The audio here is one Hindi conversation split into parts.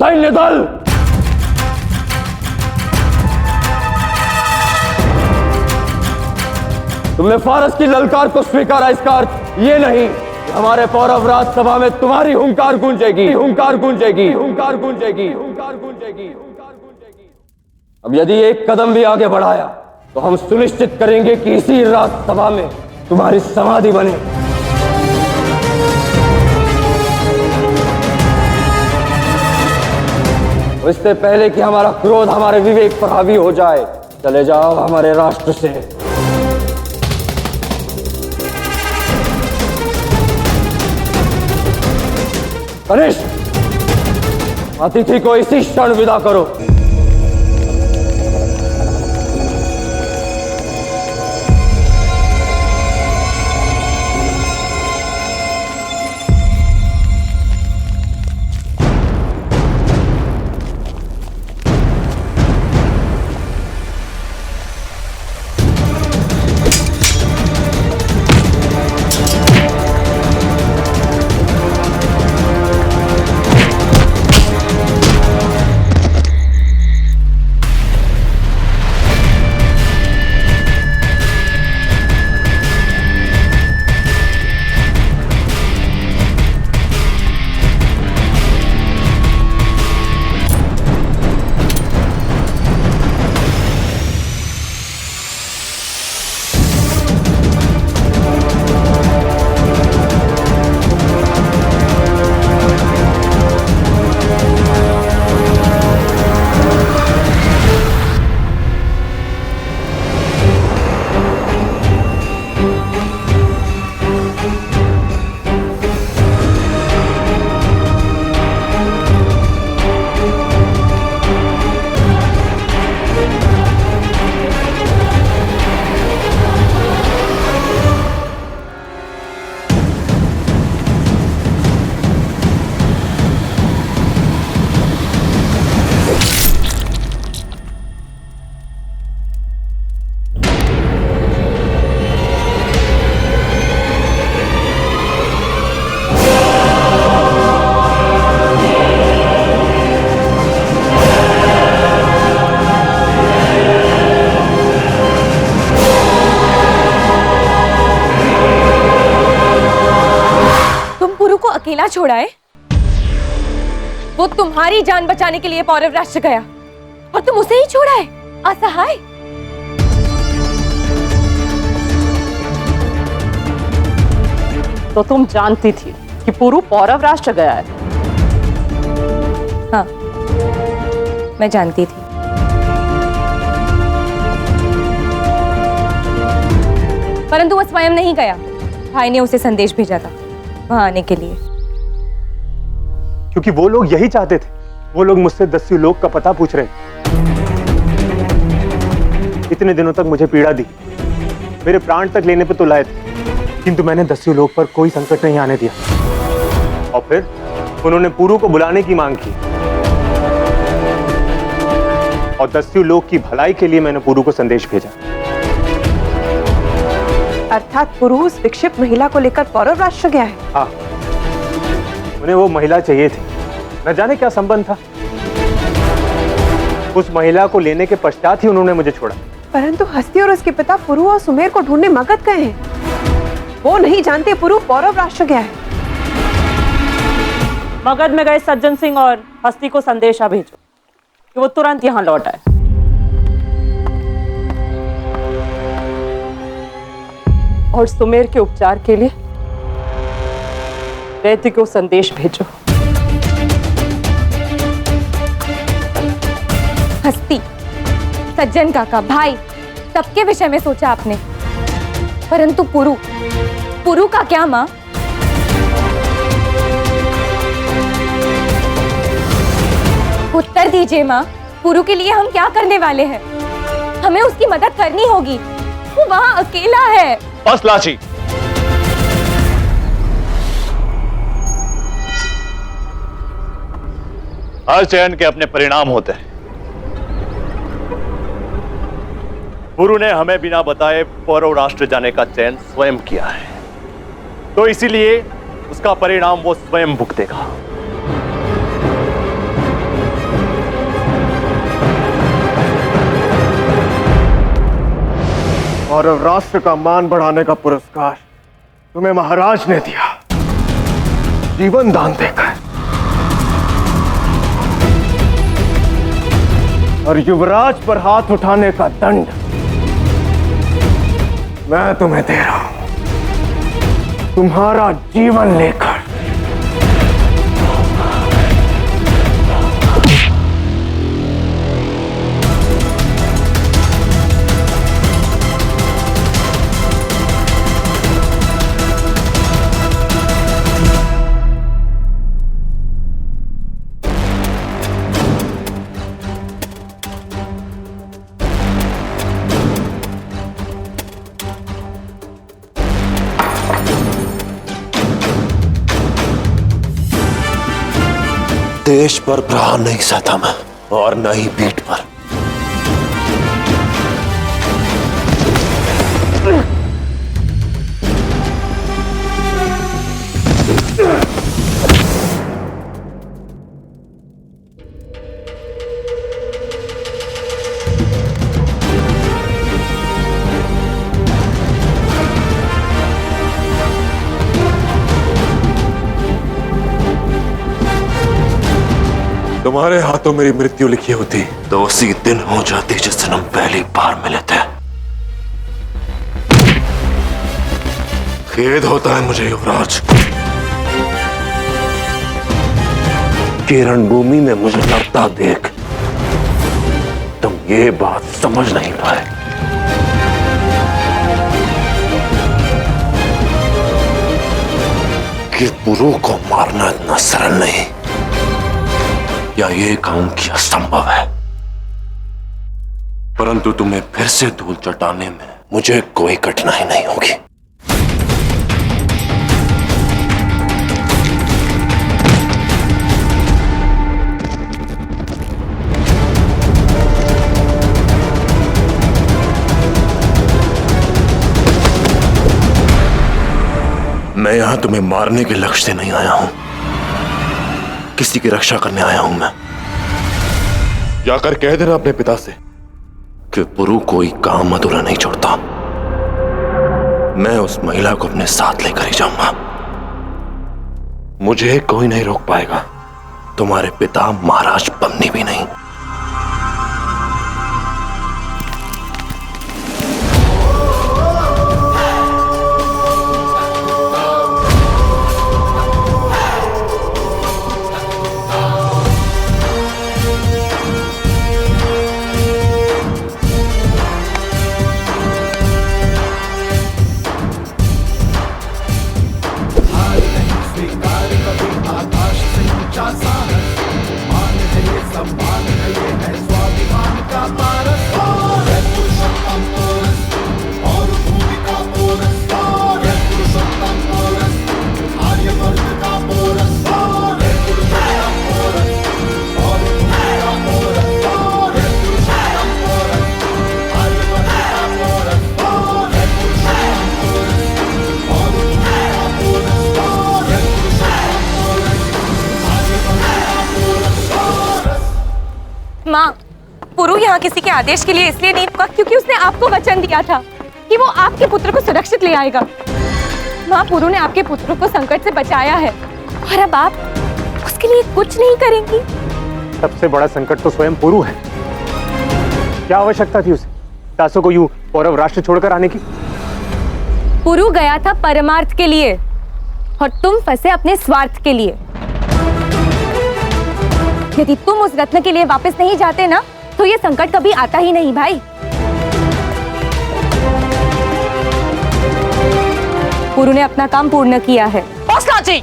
सैन्य दल, तुमने फारस की ललकार को स्वीकारा, इसका अर्थ ये नहीं कि हमारे पौरव राजसभा में तुम्हारी हुंकार गूंजेगी, हुंकार गूंजेगी, हुंकार गूंजेगी, हुंकार गूंजेगी, हुंकार गूंजेगी। अब यदि एक कदम भी आगे बढ़ाया तो हम सुनिश्चित करेंगे कि इसी राजसभा में तुम्हारी समाधि बने। इससे पहले कि हमारा क्रोध हमारे विवेक पर हावी हो जाए, चले जाओ हमारे राष्ट्र से। कनिष्क, अतिथि को इसी क्षण विदा करो। अकेला छोड़ा है? वो तुम्हारी जान बचाने के लिए पौरव राष्ट्र गया और तुम उसे ही छोड़ा है, असहाय। तो तुम जानती थी कि पुरु पौरव राष्ट्र गया है? हाँ, मैं जानती थी। परंतु वो स्वयं नहीं गया, भाई ने उसे संदेश भेजा था वहां आने के लिए। क्योंकि वो लोग यही चाहते थे। वो लोग मुझसे दस्यु लोक का पता पूछ रहे। इतने दिनों तक मुझे पीड़ा दी, मेरे प्राण तक लेने पे तो लाए थे, किंतु मैंने दस्यु लोक पर कोई संकट नहीं आने दिया। और फिर उन्होंने पुरु को बुलाने की मांग की और दस्यु लोक की भलाई के लिए मैंने पुरु को संदेश भेजा। अर्थात पुरु उस विक्षिप्त महिला को लेकर पौरव राष्ट्र गया है? हाँ, उन्हें वो महिला चाहिए थी। न जाने क्या संबंध था। उस महिला को लेने के पश्चात ही उन्होंने मुझे छोड़ा। परंतु हस्ती और उसके पिता पुरु और सुमेर को ढूंढने मगध गए हैं। वो नहीं जानते पुरु पौरव राष्ट्र गया है। मगध में गए सज्जन सिंह और हस्ती को संदेशा भेजो कि वो तुरंत यहाँ लौट आए। और सुमेर के उपचार के लिए दैत्य को संदेश भेजो। हस्ती, सज्जन काका, भाई, सबके विषय में सोचा आपने, परंतु पुरु का क्या मां? उत्तर दीजिए मां, पुरु के लिए हम क्या करने वाले हैं? हमें उसकी मदद करनी होगी, वो वहां अकेला है। बस लाची, हर चयन के अपने परिणाम होते हैं। पुरु ने हमें बिना बताए पौरव राष्ट्र जाने का चयन स्वयं किया है, तो इसीलिए उसका परिणाम वो स्वयं भुगतेगा। और राष्ट्र का मान बढ़ाने का पुरस्कार तुम्हें महाराज ने दिया, जीवन दान देकर। और युवराज पर हाथ उठाने का दंड मैं तुम्हें दे रहा हूं, तुम्हारा जीवन लेकर। देश पर प्रहार नहीं सहता मैं, और न ही पीठ पर। तुम्हारे हाथों मेरी मृत्यु लिखी होती तो उसी दिन हो जाती जिस दिन हम पहली बार मिले थे। खेद होता है मुझे युवराज कि रणभूमि में मुझे लड़ता देख तुम ये बात समझ नहीं पाए कि पुरु को मारना इतना सरल नहीं, या ये कहूं कि असंभव है। परंतु तुम्हें फिर से धूल चटाने में मुझे कोई कठिनाई नहीं होगी। मैं यहां तुम्हें मारने के लक्ष्य से नहीं आया हूं, किसी की रक्षा करने आया हूं मैं। जाकर कह देना अपने पिता से कि पुरु कोई काम अधूरा नहीं छोड़ता। मैं उस महिला को अपने साथ लेकर ही जाऊंगा। मुझे कोई नहीं रोक पाएगा, तुम्हारे पिता महाराज बन्नी भी नहीं। माँ, पुरु यहाँ किसी के आदेश के लिए इसलिए नहीं रुका क्योंकि उसने आपको वचन दिया था कि वो आपके पुत्र को सुरक्षित ले आएगा। माँ, पुरु ने आपके पुत्र को संकट से बचाया है और अब आप उसके लिए कुछ नहीं करेंगी। सबसे बड़ा संकट तो स्वयं पुरु है। क्या आवश्यकता थी उसे दासों को यूं पौरव राष्ट्र छोड़कर आने की? पुरु गया था परमार्थ के लिए और तुम फंसे अपने स्वार्थ के लिए। यदि तुम उस रत्न के लिए वापस नहीं जाते ना तो ये संकट कभी आता ही नहीं भाई। पुरु ने अपना काम पूर्ण किया है। जी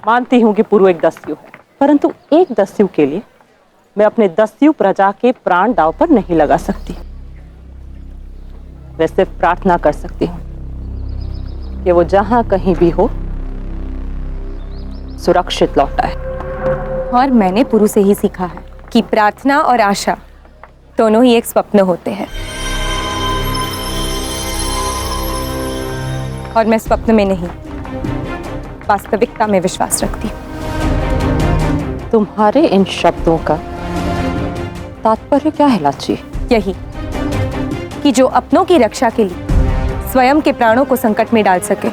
मानती हूं कि पुरु एक दस्यु है, परंतु एक दस्यु के लिए मैं अपने दस्यु प्रजा के प्राण दांव पर नहीं लगा सकती। मैं सिर्फ प्रार्थना कर सकती हूं कि वो जहां कहीं भी हो सुरक्षित लौटा है। और मैंने पुरु से ही सीखा है कि प्रार्थना और आशा दोनों ही एक स्वप्न होते हैं और मैं स्वप्न में नहीं वास्तविकता में विश्वास रखती हूँ। तुम्हारे इन शब्दों का तात्पर्य क्या है लाची? यही कि जो अपनों की रक्षा के लिए स्वयं के प्राणों को संकट में डाल सके,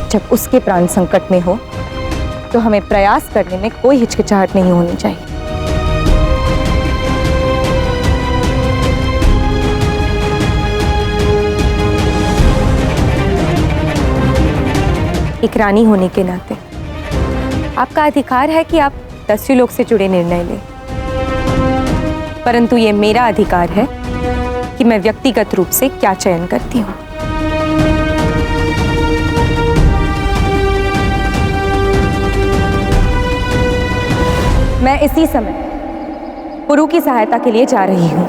जब उसके प्राण संकट में हो तो हमें प्रयास करने में कोई हिचकिचाहट नहीं होनी चाहिए। एक रानी होने के नाते आपका अधिकार है कि आप दस्युलोक से जुड़े निर्णय लें, परंतु ये मेरा अधिकार है कि मैं व्यक्तिगत रूप से क्या चयन करती हूँ। मैं इसी समय पुरु की सहायता के लिए जा रही हूँ।